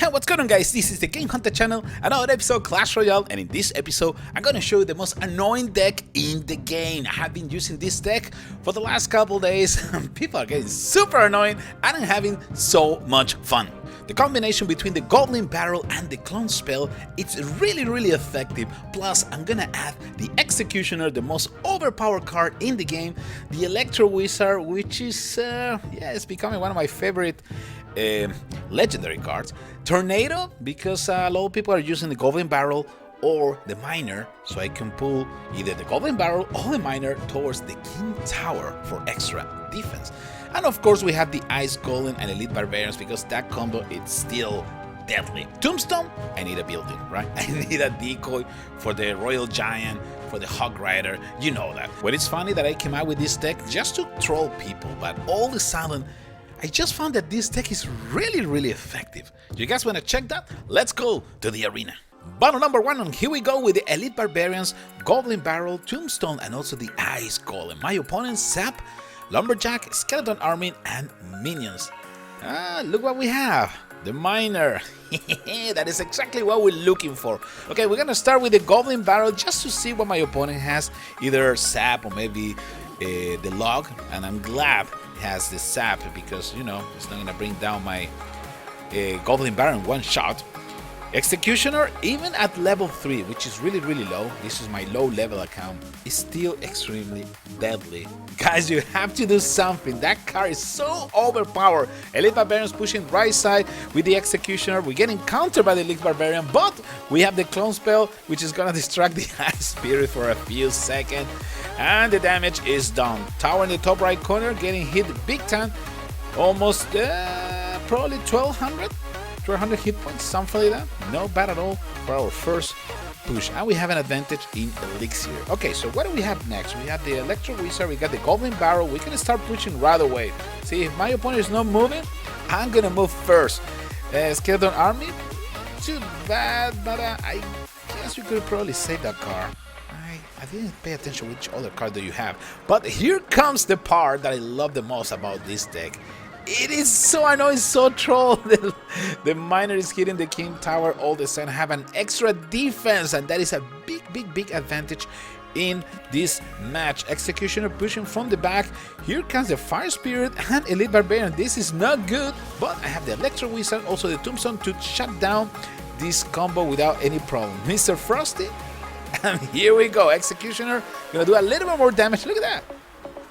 Hey, what's going on, guys? This is the Game Hunter channel, another episode of Clash Royale, and in this episode I'm gonna show you the most annoying deck in the game. I have been using this deck for the last couple days. People are getting super annoying and I'm having so much fun. The combination between the Goblin Barrel and the Clone Spell, it's really effective. Plus, I'm gonna add the Executioner, the most overpowered card in the game, the Electro Wizard, which is, it's becoming one of my favorite legendary cards. Tornado, because a lot of people are using the Goblin Barrel or the Miner, so I can pull either the Goblin Barrel or the Miner towards the King Tower for extra defense. And of course we have the Ice Golem and Elite Barbarians, because that combo is still deadly. Tombstone, I need a building, right? I need a decoy for the Royal Giant, for the Hog Rider, you know that. Well, it's funny that I came out with this deck just to troll people, but all of a sudden I just found that this deck is really effective. You guys want to check that? Let's go to the arena. Battle number 1, and here we go with the Elite Barbarians, Goblin Barrel, Tombstone, and also the Ice Golem. My opponent, Zap, Lumberjack, Skeleton Army, and Minions. Look what we have. The Miner. That is exactly what we're looking for. Okay, we're gonna start with the Goblin Barrel just to see what my opponent has. Either Sap or maybe the Log, and I'm glad it has the Sap because, you know, it's not gonna bring down my Goblin Barrel in one shot. Executioner, even at level 3, which is really low, this is my low level account, is still extremely deadly. Guys, you have to do something. That card is so overpowered. Elite Barbarians pushing right side with the Executioner. We're getting countered by the Elite Barbarian, but we have the Clone Spell, which is gonna distract the Ice Spirit for a few seconds, and the damage is done. Tower in the top right corner getting hit big time, almost probably 1200 hit points, something like that. No bad at all for our first push, and we have an advantage in Elixir. Okay, so what do we have next? We have the Electro Wizard, we got the Goblin Barrel. We can start pushing right away. See, if my opponent is not moving, I'm gonna move first. Skeleton Army, too bad, but I guess you could probably save that card. I didn't pay attention which other card do you have, but here comes the part that I love the most about this deck. It is so annoying, so troll. The Miner is hitting the King Tower all the time, have an extra defense, and that is a big advantage in this match. Executioner pushing from the back. Here comes the Fire Spirit and Elite Barbarian. This is not good, but I have the Electro Wizard, also the Tombstone, to shut down this combo without any problem. Mr. Frosty, and here we go. Executioner gonna do a little bit more damage. Look at that,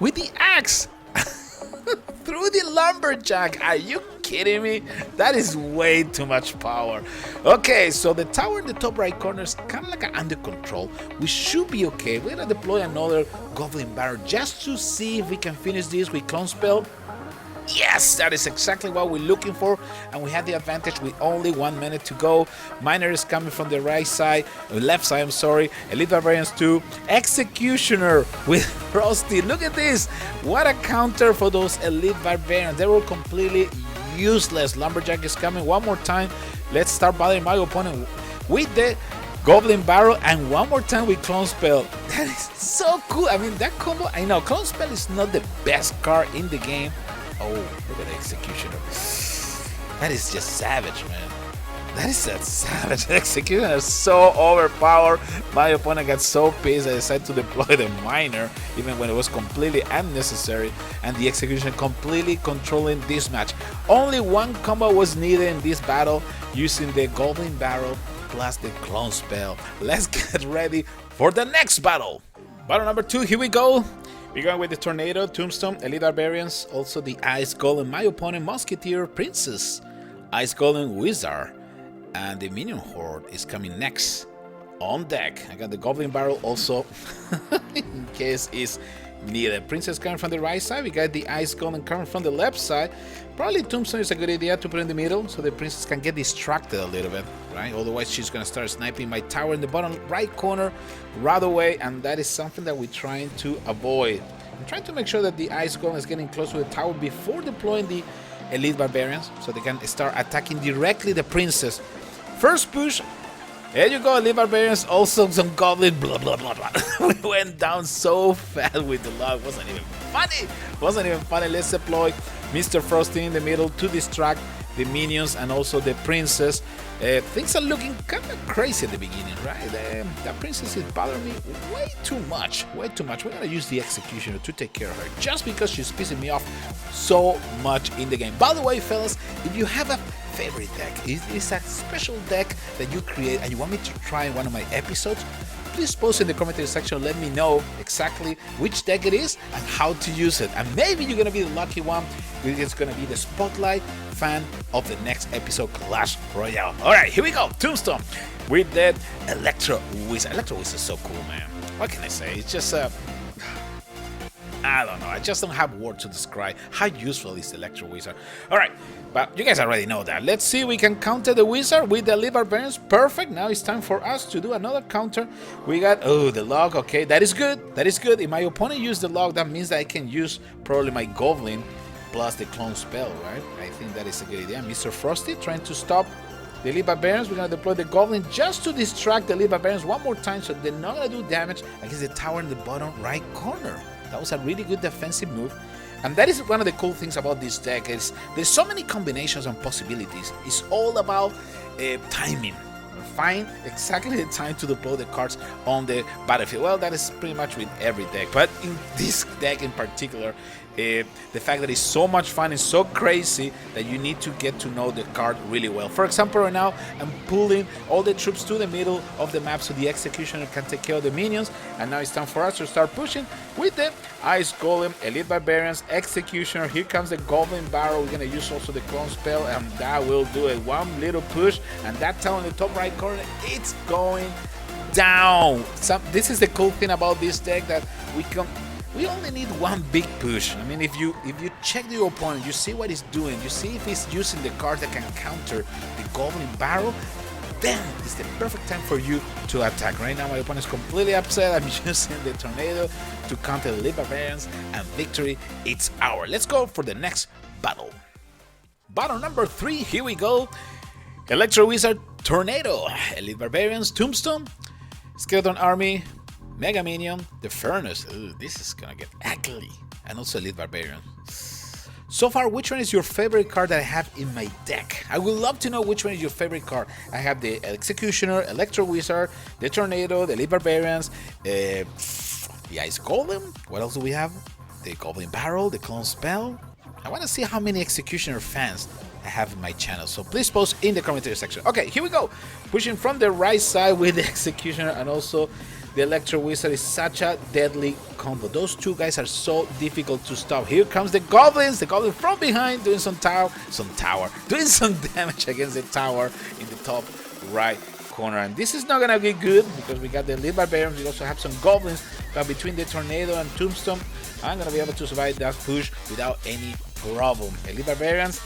with the axe. Through the Lumberjack. Are you kidding me? That is way too much power. Okay, so the tower in the top right corner is kind of like under control. We should be okay. We're gonna deploy another Goblin Barrel just to see if we can finish this with Clone Spell. Yes, that is exactly what we're looking for, and we have the advantage with only 1 minute to go. Miner is coming from the right side, left side, I'm sorry. Elite Barbarians 2, Executioner with Frosty. Look at this, what a counter for those Elite Barbarians. They were completely useless. Lumberjack is coming one more time. Let's start bothering my opponent with the Goblin Barrel, and one more time with Clone Spell. That is so cool. I mean, that combo, I know Clone Spell is not the best card in the game. Oh, look at the Executioner. That is just savage, man. That is a savage. Executioner is so overpowered. My opponent got so pissed I decided to deploy the Miner, even when it was completely unnecessary, and the Executioner completely controlling this match. Only one combo was needed in this battle, using the Goblin Barrel plus the Clone Spell. Let's get ready for the next battle. Battle number 2, here we go. We're going with the Tornado, Tombstone, Elite Barbarians, also the Ice Golem. My opponent, Musketeer, Princess, Ice Golem, Wizard, and the Minion Horde is coming next on deck. I got the Goblin Barrel also in case it's needed. Princess coming from the right side. We got the Ice Golem coming from the left side. Probably Tombstone is a good idea to put in the middle so the Princess can get distracted a little bit, right? Otherwise she's gonna start sniping my tower in the bottom right corner right away, and that is something that we're trying to avoid. I'm trying to make sure that the Ice Golem is getting close to the tower before deploying the Elite Barbarians so they can start attacking directly the Princess. First push. There you go, Elite Barbarians, also some Goblin, blah. We went down so fast with the log, wasn't even funny. Let's deploy Mr. Frosty in the middle to distract the minions and also the princess. Things are looking kind of crazy at the beginning, right? That princess is bothering me way too much. We're gonna use the executioner to take care of her just because she's pissing me off so much in the game. By the way, fellas, if you have a favorite deck, it's a special deck that you create and you want me to try in one of my episodes, please post in the commentary section. Let me know exactly which deck it is and how to use it. And maybe you're gonna be the lucky one. It's gonna be the spotlight fan of the next episode, Clash Royale. All right, here we go. Tombstone with that Electro Wizard. Electro Wizard is so cool, man. What can I say? It's just I don't know. I just don't have words to describe how useful is the Electro Wizard. All right, but you guys already know that. Let's see. We can counter the Wizard with the Elite Barbarians. Perfect. Now it's time for us to do another counter. We got the log. Okay, that is good. That is good. If my opponent used the log, that means that I can use probably my Goblin plus the clone spell, right? I think that is a good idea. Mr. Frosty trying to stop the Elite Barbarians. We're gonna deploy the Goblin just to distract the Elite Barbarians one more time, so they're not gonna do damage against the tower in the bottom right corner. That was a really good defensive move. And that is one of the cool things about this deck is there's so many combinations and possibilities. It's all about timing. Find exactly the time to deploy the cards on the battlefield. Well, that is pretty much with every deck, but in this deck in particular, the fact that it's so much fun and so crazy that you need to get to know the card really well. For example, right now I'm pulling all the troops to the middle of the map so the executioner can take care of the minions, and now it's time for us to start pushing with the Ice Golem, Elite Barbarians, Executioner. Here comes the Goblin Barrel. We're gonna use also the clone spell, and that will do it. One little push, and that tower in the top right corner, it's going down. This is the cool thing about this deck, that we only need one big push. I mean, if you check your opponent, you see what he's doing, you see if he's using the cards that can counter the Goblin Barrel, then it's the perfect time for you to attack. Right now, my opponent is completely upset. I'm using the Tornado to counter the Elite Barbarians, and victory, it's ours. Let's go for the next battle. Battle number 3, here we go. Electro Wizard, Tornado, Elite Barbarians, Tombstone, Skeleton Army, Mega Minion, the Furnace. Ooh, this is gonna get ugly. And also Elite Barbarian. So far, which one is your favorite card that I have in my deck? I would love to know which one is your favorite card. I have the Executioner, Electro Wizard, the Tornado, the Elite Barbarians, the Ice Golem. What else do we have? The Goblin Barrel, the Clone Spell. I want to see how many Executioner fans I have in my channel, so please post in the commentary section. Okay, here we go. Pushing from the right side with the Executioner and also the Electro Wizard is such a deadly combo. Those two guys are so difficult to stop. Here comes the Goblins, the Goblin from behind doing some damage against the tower in the top right corner. And this is not gonna be good because we got the Elite Barbarians. We also have some Goblins, but between the Tornado and Tombstone, I'm gonna be able to survive that push without any problem. Elite Barbarians,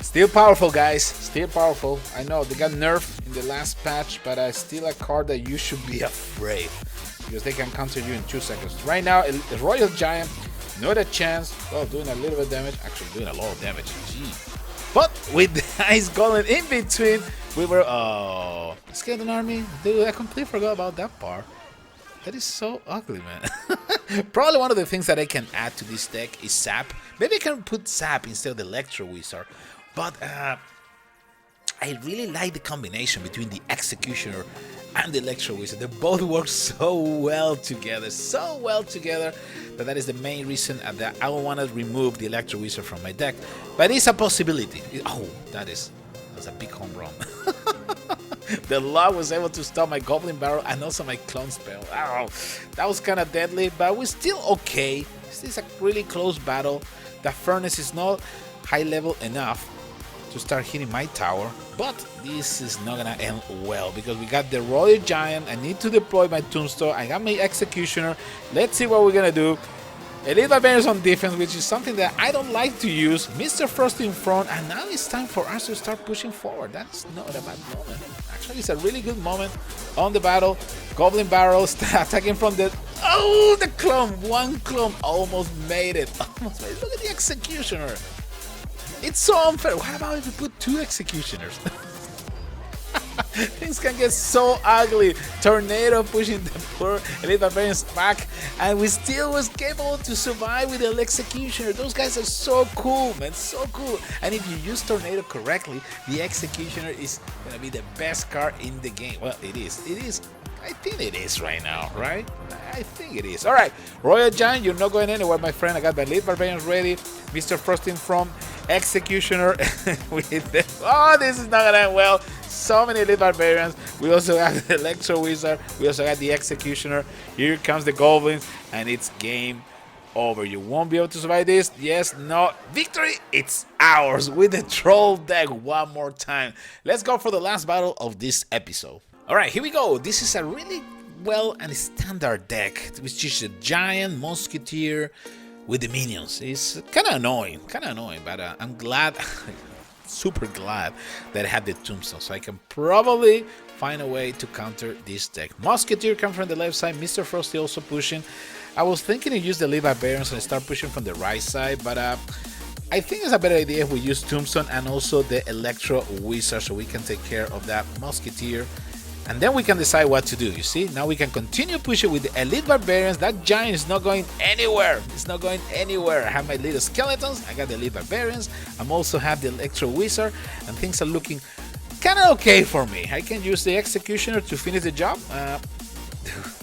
still powerful, guys. Still powerful. I know they got nerfed in the last patch, but still a card that you should be afraid because they can counter you in 2 seconds. Right now, the Royal Giant, not a chance. Well, doing a little bit of damage. Actually, doing a lot of damage. Gee. But with the Ice Golem in between, we were... Oh, Skeleton Army. Dude, I completely forgot about that part. That is so ugly, man. Probably one of the things that I can add to this deck is Sap. Maybe I can put Sap instead of the Electro Wizard. But I really like the combination between the Executioner and the Electro Wizard. They both work so well together, that is the main reason that I want to remove the Electro Wizard from my deck. But it's a possibility. That's a big home run. The log was able to stop my Goblin Barrel and also my Clone Spell. Oh, that was kind of deadly, but we're still okay. This is a really close battle. The Furnace is not high level enough to start hitting my tower, but this is not gonna end well because we got the Royal Giant. I need to deploy my Tombstone. I got my Executioner. Let's see what we're gonna do. Elite Barbarians on defense, which is something that I don't like to use. Mr. Frosty in front, and now it's time for us to start pushing forward. That's not a bad moment. Actually, it's a really good moment on the battle. Goblin Barrel attacking from the... Oh, the clone! One clone almost made it. Almost made it. Look at the Executioner. It's so unfair. What about if we put 2 Executioners? Things can get so ugly. Tornado pushing the poor Elite Barbarians back, and we still was capable to survive with the Executioner. Those guys are so cool, man, so cool. And if you use Tornado correctly, the Executioner is gonna be the best card in the game. Well, it is. It is. I think it is right now, right? I think it is. All right, Royal Giant, you're not going anywhere, my friend. I got my Elite Barbarians ready. Mr. Frosting from Executioner with the, oh, this is not gonna end well. So many Elite Barbarians. We also have the Electro Wizard. We also got the Executioner. Here comes the Goblins, and it's game over. You won't be able to survive this. Yes, no. Victory, it's ours with the Troll deck one more time. Let's go for the last battle of this episode. All right, here we go. This is a really well and standard deck, which is a Giant Musketeer with the minions. It's kind of annoying, but I'm glad, super glad that I have the Tombstone, so I can probably find a way to counter this deck. Musketeer comes from the left side, Mr. Frosty also pushing. I was thinking to use the Elite Barbarians and start pushing from the right side, but I think it's a better idea if we use Tombstone and also the Electro Wizard, so we can take care of that Musketeer. And then we can decide what to do, you see? Now we can continue pushing with the Elite Barbarians. That Giant is not going anywhere. It's not going anywhere. I have my little skeletons. I got the Elite Barbarians. I also have the Electro Wizard. And things are looking kind of okay for me. I can use the Executioner to finish the job.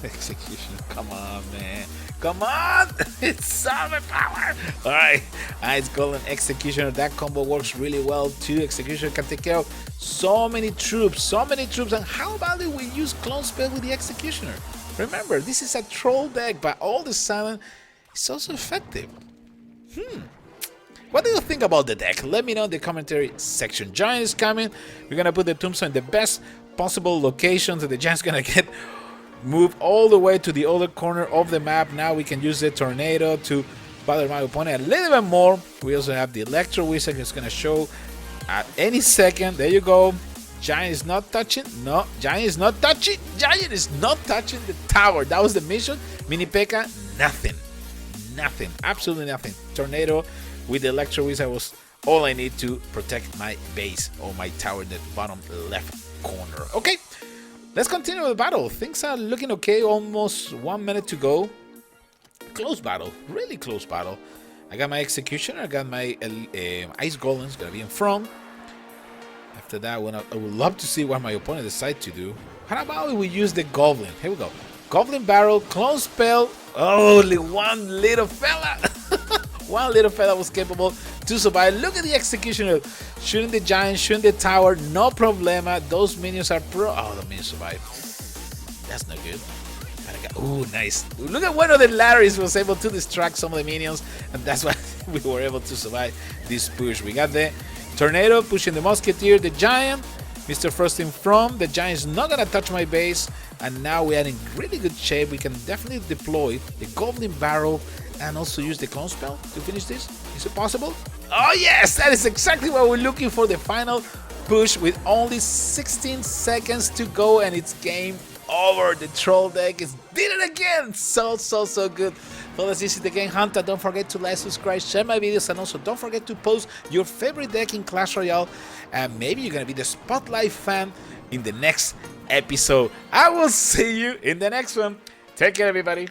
Executioner, come on, man. Come on! It's Summon Power! Alright, Ice Golden Executioner. That combo works really well too. Executioner can take care of so many troops. And how about if we use Clone Spell with the Executioner? Remember, this is a troll deck, but all the sudden, it's also effective. What do you think about the deck? Let me know in the commentary section. Giant is coming. We're gonna put the Tombstone in the best possible locations, and the Giant's gonna get move all the way to the other corner of the map. Now we can use the Tornado to bother my opponent a little bit more. We also have the Electro Wizard who's gonna show at any second. There you go. Giant is not touching. No, Giant is not touching. Giant is not touching the tower. That was the mission. Mini P.E.K.K.A. Nothing. Absolutely nothing. Tornado with the Electro Wizard was all I need to protect my base or my tower in the bottom left corner. Okay. Let's continue with the battle. Things are looking okay. Almost 1 minute to go. Close battle. Really close battle. I got my Executioner. I got my Ice Golems. Gonna be in front. After that, I would love to see what my opponent decides to do. How about we use the Goblin? Here we go. Goblin Barrel. Clone Spell. Only one little fella. One little fella was capable to survive. Look at the Executioner. Shooting the Giant, shooting the tower, no problema. Those minions are pro. Oh, the minions survived. That's not good. Ooh, nice. Look at one of the Larrys was able to distract some of the minions, and that's why we were able to survive this push. We got the Tornado pushing the Musketeer, the Giant. Mr. Frosting from. The Giant is not going to touch my base, and now we are in really good shape. We can definitely deploy the Goblin Barrel and also use the Clone Spell to finish this. Is it possible? Oh yes, that is exactly what we're looking for. The final push with only 16 seconds to go, and it's game over. The troll deck is did it again. So good. Fellas, this is TheGameHuntah. Don't forget to like, subscribe, share my videos, and also don't forget to post your favorite deck in Clash Royale, and maybe you're gonna be the Spotlight fan in the next episode. I will see you in the next one. Take care, everybody.